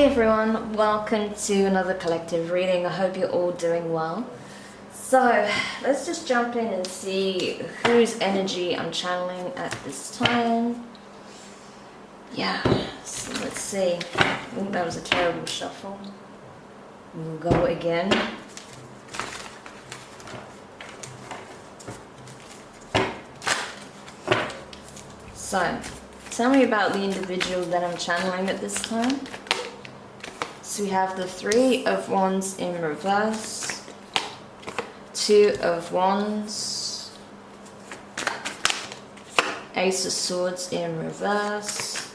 everyone, welcome to another collective reading. I hope you're all doing well. So let's just jump in and see whose energy I'm channeling at this time. Yeah, so let's see. Oh, that was a terrible shuffle. We'll go again. So, tell me about the individual that I'm channeling at this time. So we have the Three of Wands in reverse, Two of Wands, Ace of Swords in reverse,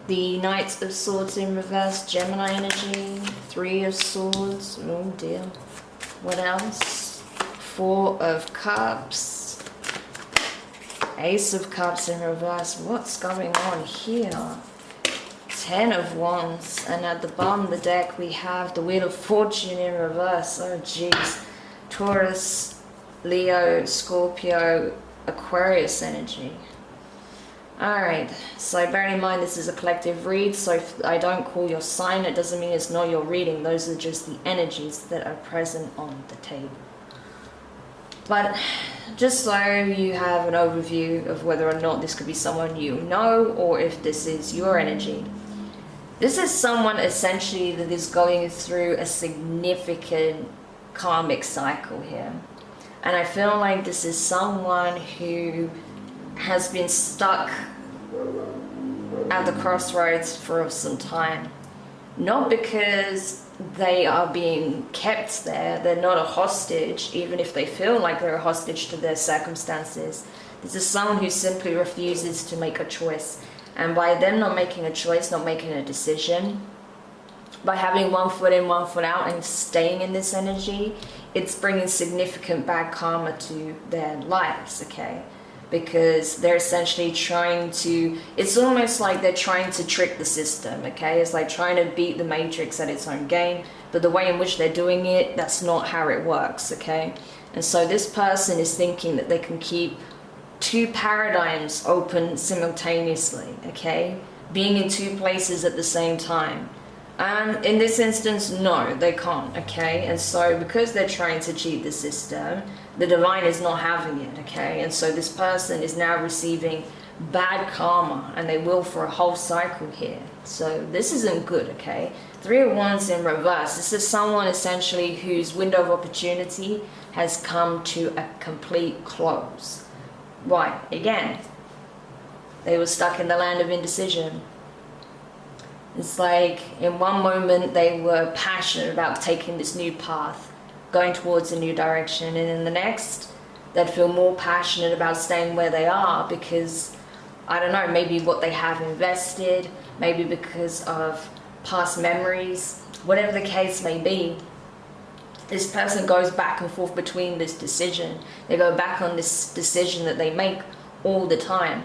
the Knight of Swords in reverse, Gemini energy, Three of Swords, oh dear, what else? Four of Cups, Ace of Cups in reverse. What's going on here? Ten of Wands, and at the bottom of the deck we have the Wheel of Fortune in reverse. Oh jeez. Taurus, Leo, Scorpio, Aquarius energy. Alright, so bear in mind this is a collective read, so if I don't call your sign, it doesn't mean it's not your reading. Those are just the energies that are present on the table. But just so you have an overview of whether or not this could be someone you know or if this is your energy. This is someone essentially that is going through a significant karmic cycle here. And I feel like this is someone who has been stuck at the crossroads for some time. Not because they are being kept there, they're not a hostage, even if they feel like they're a hostage to their circumstances. This is someone who simply refuses to make a choice. And by them not making a choice, not making a decision, by having one foot in, one foot out and staying in this energy, it's bringing significant bad karma to their lives, okay? Because they're essentially trying to, it's almost like they're trying to trick the system, okay? It's like trying to beat the matrix at its own game, but the way in which they're doing it, that's not how it works, okay? And so this person is thinking that they can keep two paradigms open simultaneously, okay? Being in two places at the same time. In this instance, no, they can't, okay? And so because they're trying to cheat the system, the divine is not having it, okay? And so this person is now receiving bad karma, and they will for a whole cycle here. So this isn't good, okay? Three of Wands in reverse. This is someone essentially whose window of opportunity has come to a complete close. Why? Again, they were stuck in the land of indecision. It's like in one moment they were passionate about taking this new path, going towards a new direction, and in the next they'd feel more passionate about staying where they are because, I don't know, maybe what they have invested, maybe because of past memories, whatever the case may be. This person goes back and forth between this decision. They go back on this decision that they make all the time.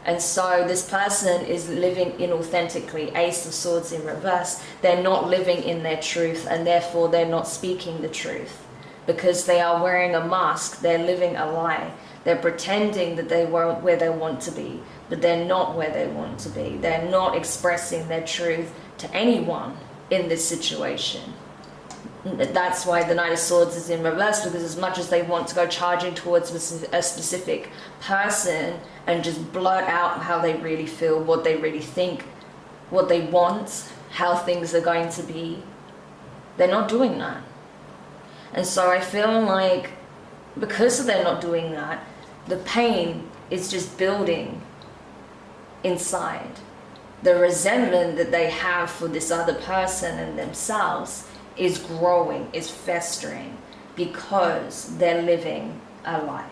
And so this person is living inauthentically. Ace of Swords in reverse. They're not living in their truth, and therefore they're not speaking the truth. Because they are wearing a mask. They're living a lie. They're pretending that they were where they want to be, but they're not where they want to be. They're not expressing their truth to anyone in this situation. That's why the Knight of Swords is in reverse, because as much as they want to go charging towards a specific person and just blurt out how they really feel, what they really think, what they want, how things are going to be, they're not doing that. And so I feel like because they're not doing that, the pain is just building inside. The resentment that they have for this other person and themselves is growing, is festering, because they're living a lie.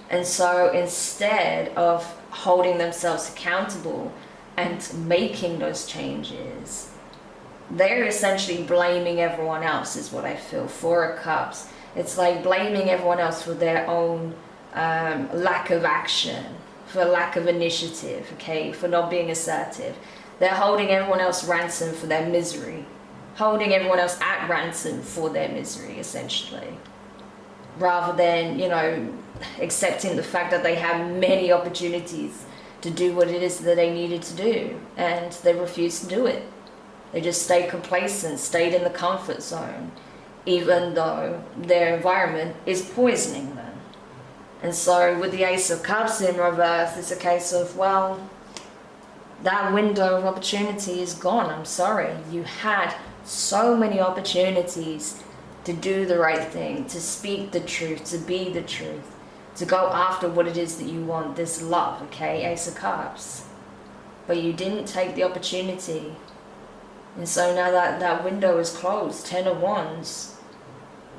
And so instead of holding themselves accountable and making those changes, they're essentially blaming everyone else, is what I feel. Four of Cups. It's like blaming everyone else for their own lack of action, for lack of initiative, okay, for not being assertive. They're holding everyone else ransom for their misery. Holding everyone else at ransom for their misery, essentially. Rather than, you know, accepting the fact that they have many opportunities to do what it is that they needed to do, and they refused to do it. They just stayed complacent, stayed in the comfort zone, even though their environment is poisoning them. And so with the Ace of Cups in reverse, it's a case of, well, that window of opportunity is gone. I'm sorry. You had so many opportunities to do the right thing, to speak the truth, to be the truth, to go after what it is that you want, this love, okay, Ace of Cups. But you didn't take the opportunity. And so now that window is closed. Ten of Wands,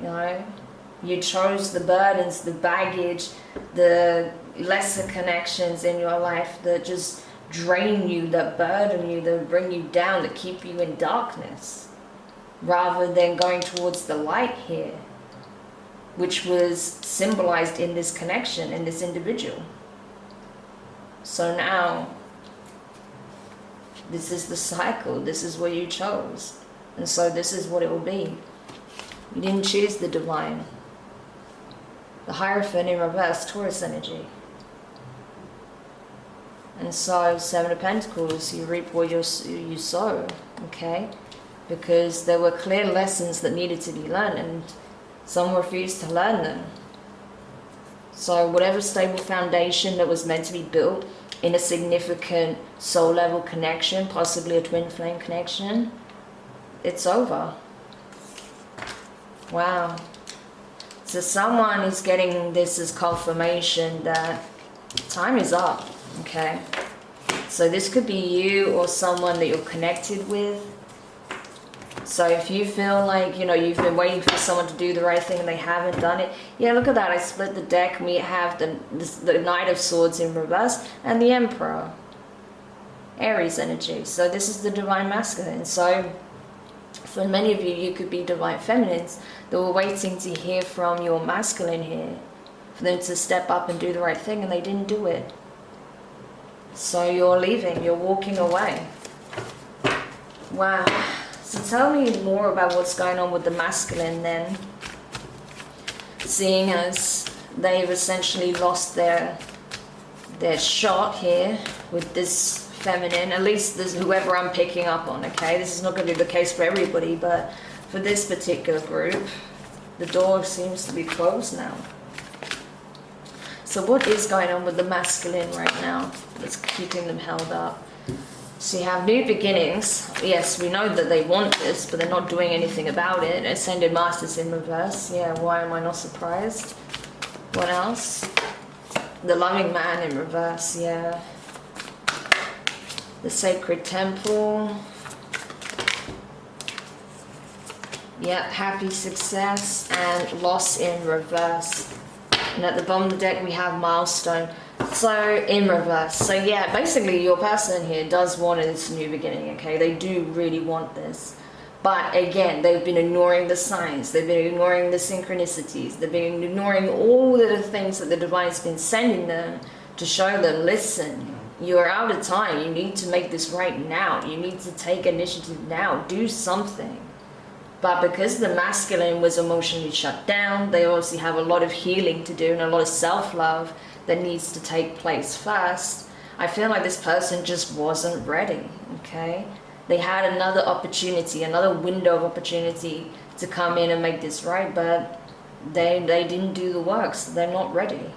you know. You chose the burdens, the baggage, the lesser connections in your life that just drain you, that burden you, that bring you down, that keep you in darkness, rather than going towards the light here, which was symbolized in this connection, in this individual. So now, this is the cycle, this is what you chose, and so this is what it will be. You didn't choose the divine. The Hierophant in reverse, Taurus energy. And so, Seven of Pentacles, you reap what you sow, okay? Because there were clear lessons that needed to be learned, and some refused to learn them. So whatever stable foundation that was meant to be built in a significant soul level connection, possibly a twin flame connection, it's over. Wow. So someone is getting this as confirmation that time is up, okay? So this could be you or someone that you're connected with. So if you feel like, you know, you've been waiting for someone to do the right thing and they haven't done it. Yeah, look at that. I split the deck. We have the Knight of Swords in reverse and the Emperor. Aries energy. So this is the Divine Masculine. So for many of you, you could be Divine Feminines that were waiting to hear from your masculine here, for them to step up and do the right thing, and they didn't do it. So you're leaving, you're walking away. Wow. So tell me more about what's going on with the masculine then, seeing as they've essentially lost their shot here with this feminine. At least this whoever I'm picking up on, okay? This is not going to be the case for everybody, but for this particular group, the door seems to be closed now. So what is going on with the masculine right now that's keeping them held up? So you have new beginnings. Yes, we know that they want this, but they're not doing anything about it. Ascended Masters in reverse. Yeah, why am I not surprised? What else? The Loving Man in reverse, yeah. The Sacred Temple. Yeah, happy success and loss in reverse. And at the bottom of the deck we have milestone. So in reverse. So yeah, basically your person here does want this new beginning, okay? They do really want this. But again, they've been ignoring the signs. They've been ignoring the synchronicities. They've been ignoring all of the things that the Divine's been sending them to show them, listen, you're out of time. You need to make this right now. You need to take initiative now. Do something. But because the masculine was emotionally shut down, they obviously have a lot of healing to do and a lot of self-love that needs to take place first. I feel like this person just wasn't ready, okay? They had another opportunity, another window of opportunity to come in and make this right, but they didn't do the work, so they're not ready.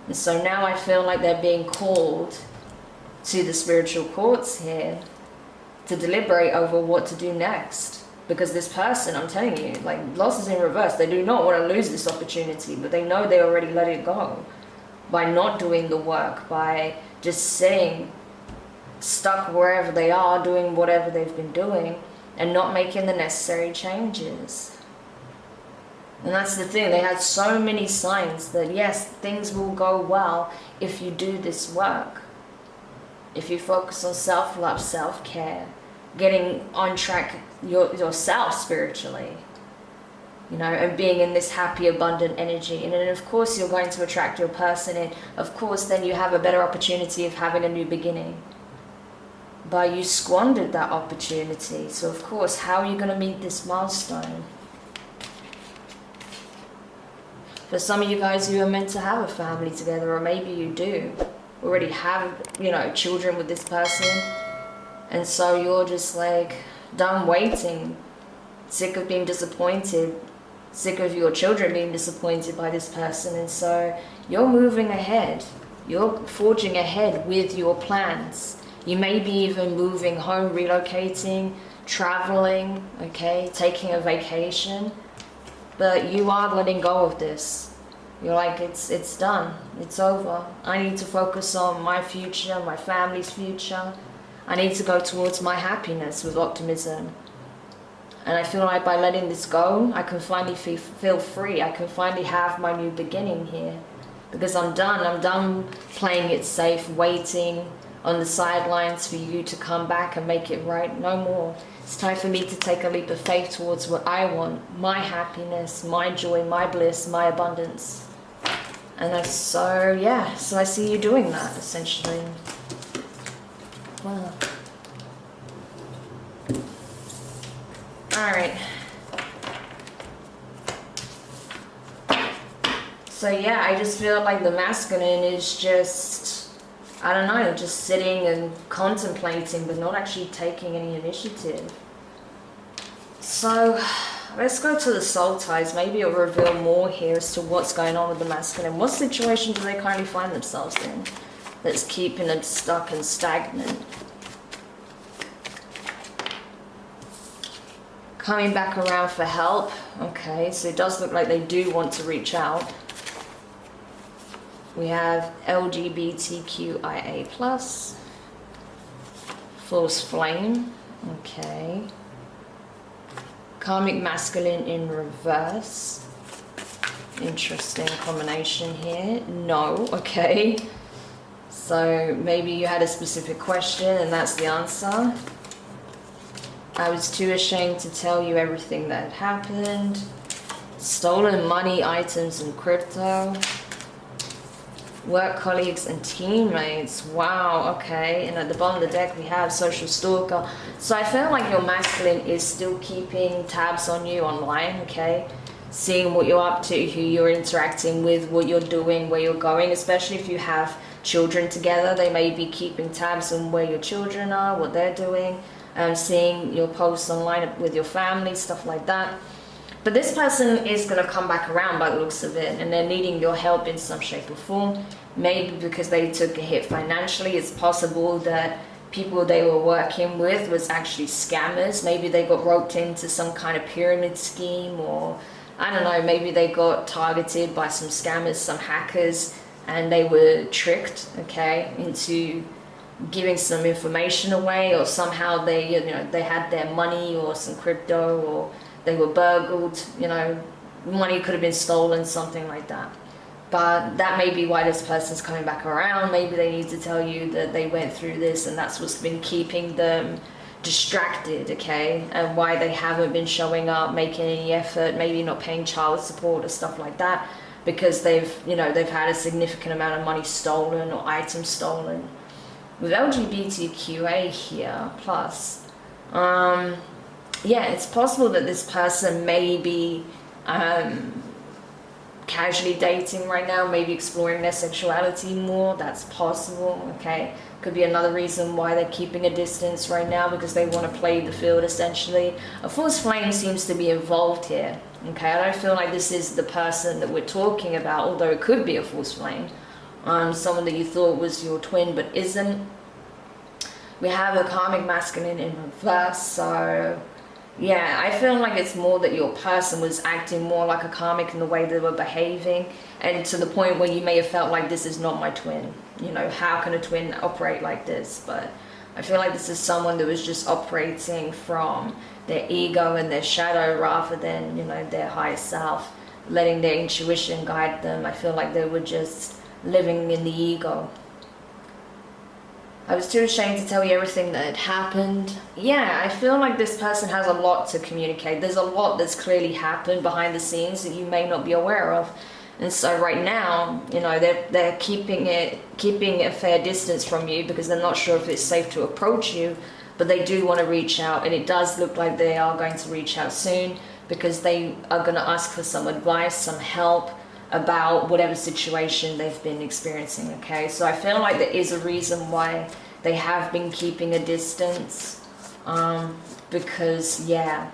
And so now I feel like they're being called to the spiritual courts here to deliberate over what to do next. Because this person, I'm telling you, like, loss is in reverse. They do not want to lose this opportunity, but they know they already let it go by not doing the work, by just sitting stuck wherever they are, doing whatever they've been doing, and not making the necessary changes. And that's the thing. They had so many signs that, yes, things will go well if you do this work. If you focus on self-love, self-care, getting on track yourself spiritually, you know, and being in this happy, abundant energy. And then of course you're going to attract your person, and of course then you have a better opportunity of having a new beginning. But you squandered that opportunity. So of course, how are you going to meet this milestone? For some of you guys, you are meant to have a family together, or maybe you do. already have, you know, children with this person. And so you're just like done waiting, sick of being disappointed, sick of your children being disappointed by this person. And so you're moving ahead. You're forging ahead with your plans. You may be even moving home, relocating, traveling, okay, taking a vacation. But you are letting go of this. You're like, it's done. It's over. I need to focus on my future, my family's future. I need to go towards my happiness with optimism. And I feel like by letting this go, I can finally feel free. I can finally have my new beginning here. Because I'm done. I'm done playing it safe, waiting on the sidelines for you to come back and make it right. No more. It's time for me to take a leap of faith towards what I want. My happiness, my joy, my bliss, my abundance. And that's so, yeah. So I see you doing that, essentially. Wow. Alright. So yeah, I just feel like the masculine is just, I don't know, just sitting and contemplating but not actually taking any initiative. So let's go to the soul ties. Maybe it'll reveal more here as to what's going on with the masculine. What situation do they currently find themselves in that's keeping them stuck and stagnant? Coming back around for help. Okay, so it does look like they do want to reach out. We have LGBTQIA+, false flame, okay. Karmic masculine in reverse. Interesting combination here. No, okay. So maybe you had a specific question and that's the answer. I was too ashamed to tell you everything that happened. Stolen money, items, and crypto. Work colleagues and teammates. Wow, okay. And at the bottom of the deck we have social stalker. So I feel like your masculine is still keeping tabs on you online, okay? Seeing what you're up to, who you're interacting with, what you're doing, where you're going. Especially if you have children together, they may be keeping tabs on where your children are, what they're doing. Seeing your posts online with your family, stuff like that. But this person is going to come back around by the looks of it, and they're needing your help in some shape or form. Maybe because they took a hit financially. It's possible that people they were working with was actually scammers. Maybe they got roped into some kind of pyramid scheme, or I don't know, maybe they got targeted by some scammers, some hackers, and they were tricked, okay, into giving some information away, or somehow they, you know, they had their money or some crypto, or they were burgled, you know, money could have been stolen, something like that. But that may be why this person's coming back around. Maybe they need to tell you that they went through this and that's what's been keeping them distracted, okay? And why they haven't been showing up, making any effort, maybe not paying child support or stuff like that, because they've, you know, they've had a significant amount of money stolen or items stolen. With LGBTQA here, plus, yeah, it's possible that this person may be casually dating right now, maybe exploring their sexuality more. That's possible, okay? Could be another reason why they're keeping a distance right now, because they want to play the field, essentially. A false flame seems to be involved here, okay? I don't feel like this is the person that we're talking about, although it could be a false flame. Someone that you thought was your twin but isn't. We have a karmic masculine in reverse, so yeah, I feel like it's more that your person was acting more like a karmic in the way they were behaving, and to the point where you may have felt like, this is not my twin. You know, how can a twin operate like this? But I feel like this is someone that was just operating from their ego and their shadow rather than, you know, their higher self, letting their intuition guide them. I feel like they were just living in the ego. I was too ashamed to tell you everything that had happened. Yeah, I feel like this person has a lot to communicate. There's a lot that's clearly happened behind the scenes that you may not be aware of. And so right now, you know, they're keeping a fair distance from you because they're not sure if it's safe to approach you, but they do want to reach out, and it does look like they are going to reach out soon because they are going to ask for some advice, some help. about whatever situation they've been experiencing, okay? So I feel like there is a reason why they have been keeping a distance, because, yeah,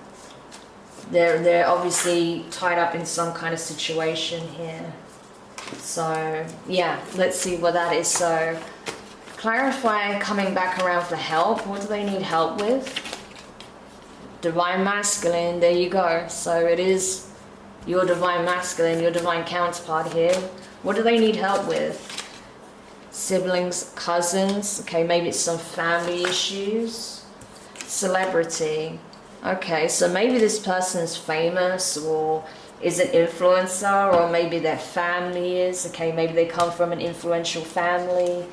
they're obviously tied up in some kind of situation here. So, yeah, let's see what that is. So, clarify, coming back around for help. What do they need help with? Divine Masculine, there you go. So it is your Divine Masculine, your Divine counterpart here. What do they need help with? Siblings, cousins, okay, maybe it's some family issues. Celebrity, okay, so maybe this person's famous or is an influencer, or maybe their family is, okay, maybe they come from an influential family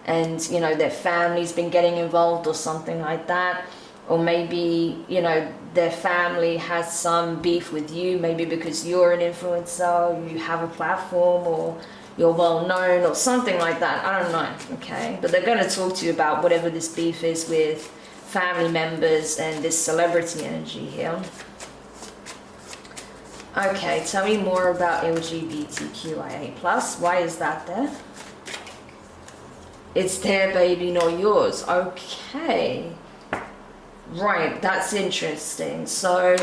and, you know, their family's been getting involved or something like that. Or maybe, you know, their family has some beef with you, maybe because you're an influencer, you have a platform, or you're well known, or something like that. I don't know, okay? But they're going to talk to you about whatever this beef is with family members and this celebrity energy here. Okay, tell me more about LGBTQIA+. Why is that there? It's their baby, not yours. Okay. Right, that's interesting. So,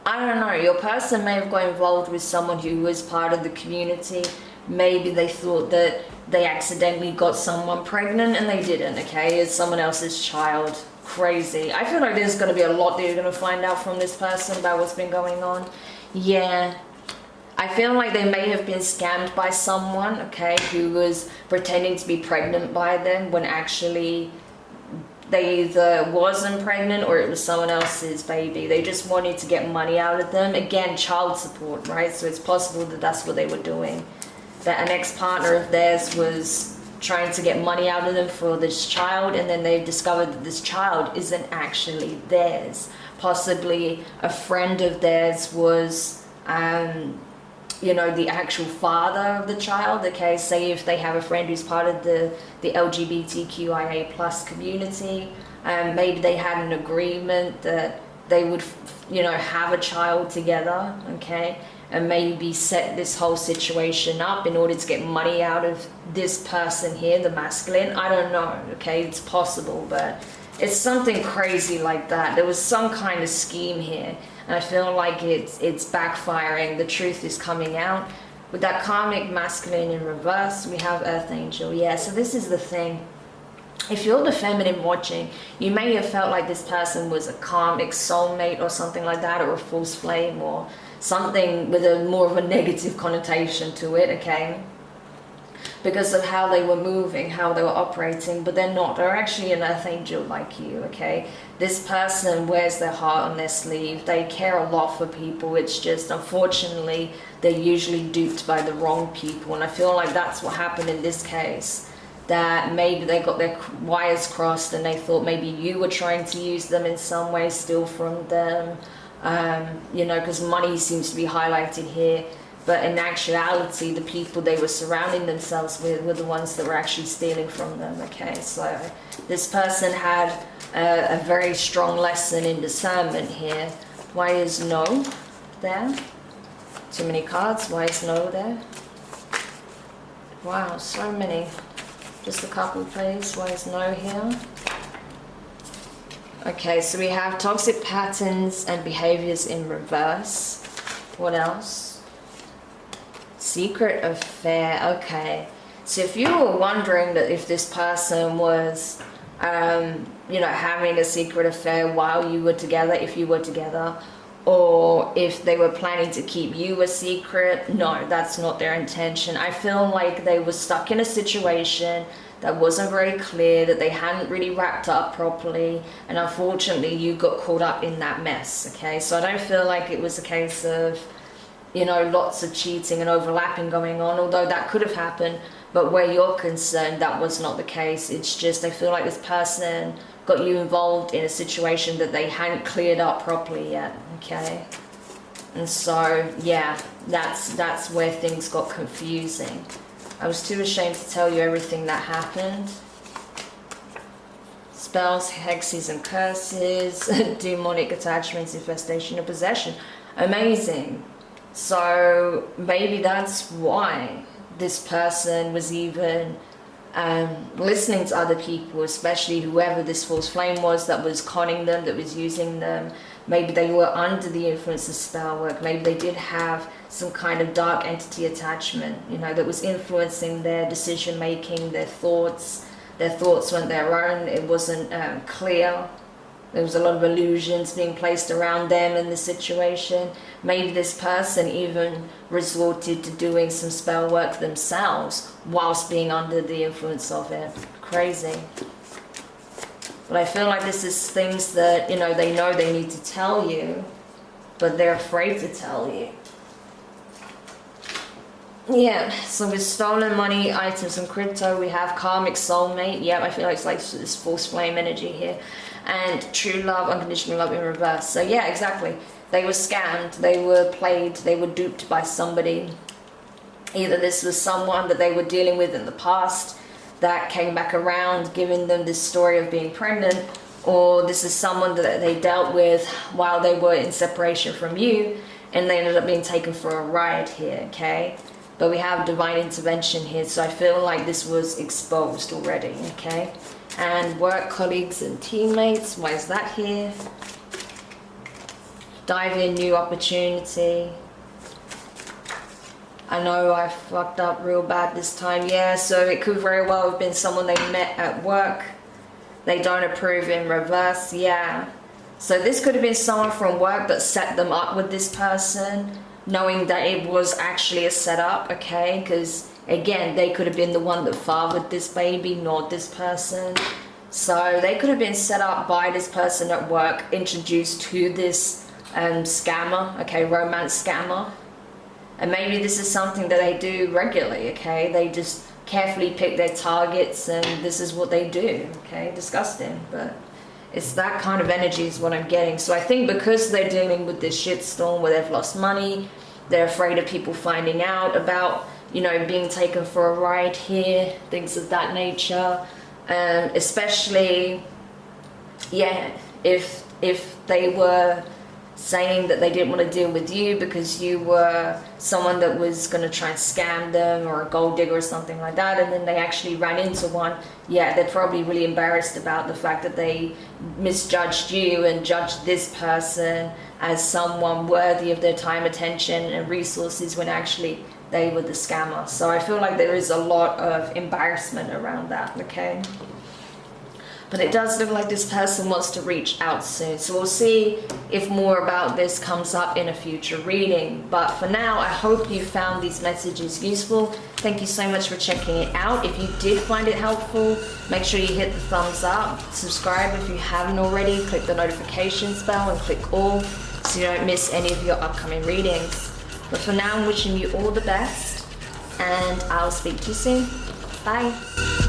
I don't know, your person may have got involved with someone who was part of the community. Maybe they thought that they accidentally got someone pregnant and they didn't, okay? It's someone else's child. Crazy. I feel like there's going to be a lot that you're going to find out from this person about what's been going on. Yeah. I feel like they may have been scammed by someone, okay, who was pretending to be pregnant by them when actually they either wasn't pregnant or it was someone else's baby. They just wanted to get money out of them. Again, child support, right? So it's possible that that's what they were doing. That an ex-partner of theirs was trying to get money out of them for this child, and then they discovered that this child isn't actually theirs. Possibly a friend of theirs was, you know, the actual father of the child, okay? Say if they have a friend who's part of the LGBTQIA+ community, maybe they had an agreement that they would, you know, have a child together, okay? And maybe set this whole situation up in order to get money out of this person here, the masculine. I don't know, okay? It's possible, but it's something crazy like that. There was some kind of scheme here. And I feel like it's backfiring. The truth is coming out. With that karmic masculine in reverse, we have Earth Angel. Yeah, so this is the thing. If you're the feminine watching, you may have felt like this person was a karmic soulmate or something like that, or a false flame, or something with a more of a negative connotation to it, okay? Because of how they were moving, how they were operating, but they're not. They're actually an Earth Angel like you, okay? This person wears their heart on their sleeve. They care a lot for people. It's just, unfortunately, they're usually duped by the wrong people. And I feel like that's what happened in this case. That maybe they got their wires crossed and they thought maybe you were trying to use them in some way, steal from them. You know, because money seems to be highlighted here. But in actuality, the people they were surrounding themselves with were the ones that were actually stealing from them, okay? So this person had a very strong lesson in discernment here. Why is no there? Too many cards. Why is no there? Wow, so many. Just a couple, please. Why is no here? Okay, so we have toxic patterns and behaviors in reverse. What else? Secret affair. Okay, so if you were wondering that if this person was you know, having a secret affair while you were together, if you were together, or if they were planning to keep you a secret, no, that's not their intention. I feel like they were stuck in a situation that wasn't very clear, that they hadn't really wrapped up properly, and unfortunately you got caught up in that mess, okay? So I don't feel like it was a case of, you know, lots of cheating and overlapping going on, although that could have happened. But where you're concerned, that was not the case. It's just, I feel like this person got you involved in a situation that they hadn't cleared up properly yet, okay? And so, yeah, that's where things got confusing. I was too ashamed to tell you everything that happened. Spells, hexes and curses, demonic attachments, infestation and possession. Amazing. So maybe that's why this person was even listening to other people, especially whoever this false flame was that was conning them, that was using them. Maybe they were under the influence of spell work. Maybe they did have some kind of dark entity attachment, you know, that was influencing their decision making, their thoughts. Their thoughts weren't their own. It wasn't clear. There was a lot of illusions being placed around them in the situation. Maybe this person even resorted to doing some spell work themselves whilst being under the influence of it. Crazy. But I feel like this is things that, you know they need to tell you, but they're afraid to tell you. Yeah, so with stolen money, items, and crypto, we have karmic soulmate. Yeah, I feel like it's like this false flame energy here. And true love, unconditional love in reverse. So yeah, exactly. They were scammed, they were played, they were duped by somebody. Either this was someone that they were dealing with in the past that came back around, giving them this story of being pregnant, or this is someone that they dealt with while they were in separation from you, and they ended up being taken for a ride here, okay? But we have divine intervention here, so I feel like this was exposed already, okay? And work colleagues and teammates, why is that here? Dive in, new opportunity. I know I fucked up real bad this time. Yeah, so it could very well have been someone they met at work. They don't approve in reverse. Yeah. So this could have been someone from work that set them up with this person, knowing that it was actually a setup, okay? Because again, they could have been the one that fathered this baby, not this person. So they could have been set up by this person at work, introduced to this scammer, okay, romance scammer. And maybe this is something that they do regularly, okay? They just carefully pick their targets and this is what they do, okay? Disgusting, but it's that kind of energy is what I'm getting. So I think because they're dealing with this shitstorm where they've lost money, they're afraid of people finding out about, you know, being taken for a ride here, things of that nature. Especially, yeah, if they were saying that they didn't want to deal with you because you were someone that was going to try and scam them or a gold digger or something like that, and then they actually ran into one, yeah, they're probably really embarrassed about the fact that they misjudged you and judged this person as someone worthy of their time, attention, and resources when actually they were the scammer. So I feel like there is a lot of embarrassment around that, okay? But it does look like this person wants to reach out soon. So we'll see if more about this comes up in a future reading. But for now, I hope you found these messages useful. Thank you so much for checking it out. If you did find it helpful, make sure you hit the thumbs up. Subscribe if you haven't already. Click the notifications bell and click all so you don't miss any of your upcoming readings. But for now, I'm wishing you all the best. And I'll speak to you soon. Bye.